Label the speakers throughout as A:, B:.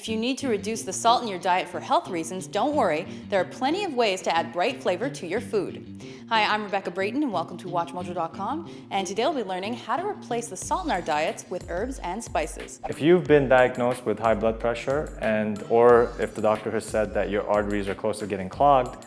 A: If you need to reduce the salt in your diet for health reasons, don't worry. There are plenty of ways to add bright flavor to your food. Hi, I'm Rebecca Brayton and welcome to WatchMojo.com. And today we'll be learning how to replace the salt in our diets with herbs and spices.
B: If you've been diagnosed with high blood pressure or if the doctor has said that your arteries are close to getting clogged,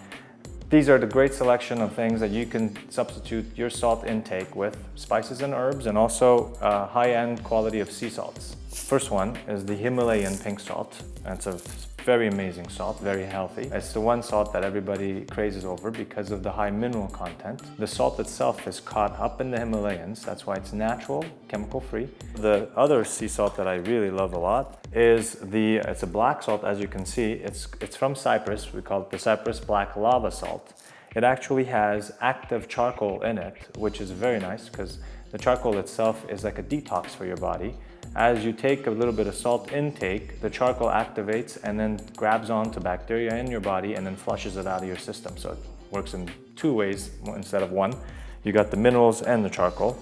B: these are the great selection of things that you can substitute your salt intake with spices and herbs, and also high-end quality of sea salts. First one is the Himalayan pink salt. It's a very amazing salt, very healthy. It's the one salt that everybody crazes over because of the high mineral content. The salt itself is caught up in the Himalayas. That's why it's natural, chemical-free. The other sea salt that I really love a lot is it's a black salt, as you can see. It's from Cyprus. We call it the Cyprus black lava salt. It actually has active charcoal in it, which is very nice because the charcoal itself is like a detox for your body. As you take a little bit of salt intake, the charcoal activates and then grabs onto bacteria in your body and then flushes it out of your system. So it works in two ways instead of one. You got the minerals and the charcoal.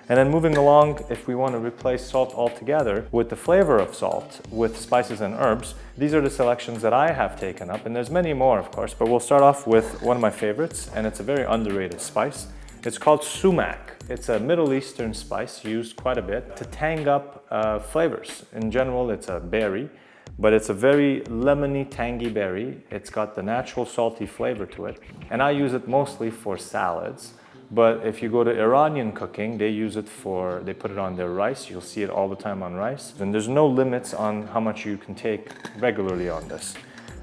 B: And then moving along, if we want to replace salt altogether with the flavor of salt, with spices and herbs, these are the selections that I have taken up. And there's many more, of course, but we'll start off with one of my favorites, and it's a very underrated spice. It's called Sumak. It's a Middle Eastern spice used quite a bit to tang up flavors. In general, it's a berry, but it's a very lemony, tangy berry. It's got the natural salty flavor to it. And I use it mostly for salads. But if you go to Iranian cooking, they put it on their rice. You'll see it all the time on rice. And there's no limits on how much you can take regularly on this.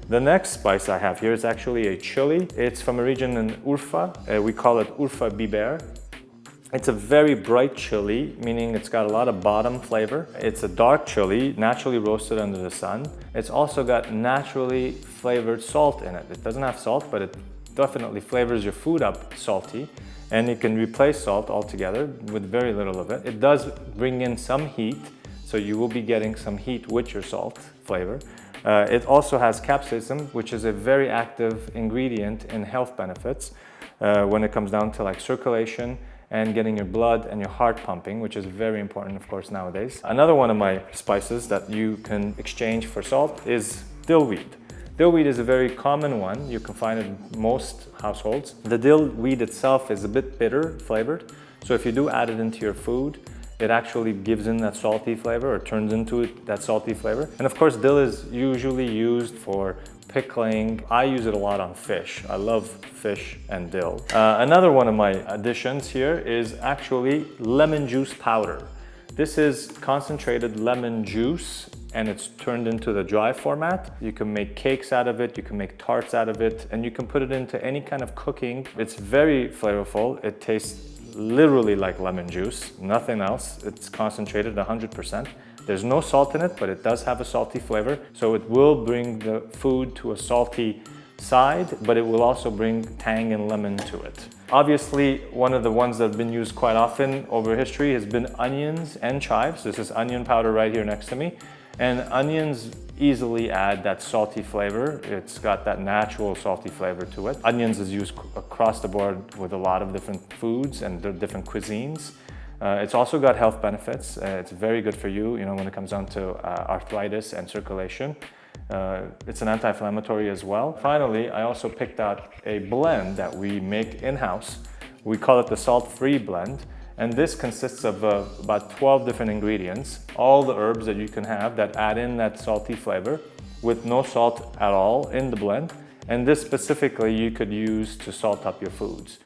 B: The next spice I have here is actually a chili. It's from a region in Urfa. We call it Urfa Biber. It's a very bright chili, meaning it's got a lot of bottom flavor. It's a dark chili, naturally roasted under the sun. It's also got naturally flavored salt in it. It doesn't have salt, but it definitely flavors your food up salty. And you can replace salt altogether with very little of it. It does bring in some heat, so you will be getting some heat with your salt flavor. It also has capsaicin, which is a very active ingredient in health benefits when it comes down to like circulation and getting your blood and your heart pumping, which is very important, of course, nowadays. Another one of my spices that you can exchange for salt is dill weed. Dill weed is a very common one. You can find it in most households. The dill weed itself is a bit bitter flavored, so if you do add it into your food, it actually gives in that salty flavor or turns into that salty flavor. And of course, dill is usually used for pickling. I use it a lot on fish. I love fish and dill. Another one of my additions here is actually lemon juice powder. This is concentrated lemon juice and it's turned into the dry format. You can make cakes out of it, you can make tarts out of it, and you can put it into any kind of cooking. It's very flavorful. It tastes literally like lemon juice, nothing else. It's concentrated 100%. There's no salt in it, but it does have a salty flavor. So it will bring the food to a salty side, but it will also bring tang and lemon to it. Obviously, one of the ones that have been used quite often over history has been onions and chives. This is onion powder right here next to me. And onions easily add that salty flavor. It's got that natural salty flavor to it. Onions is used across the board with a lot of different foods and different cuisines. It's also got health benefits. It's very good for you, when it comes down to arthritis and circulation. It's an anti-inflammatory as well. Finally, I also picked out a blend that we make in-house. We call it the salt-free blend. And this consists of about 12 different ingredients, all the herbs that you can have that add in that salty flavor with no salt at all in the blend. And this specifically you could use to salt up your foods.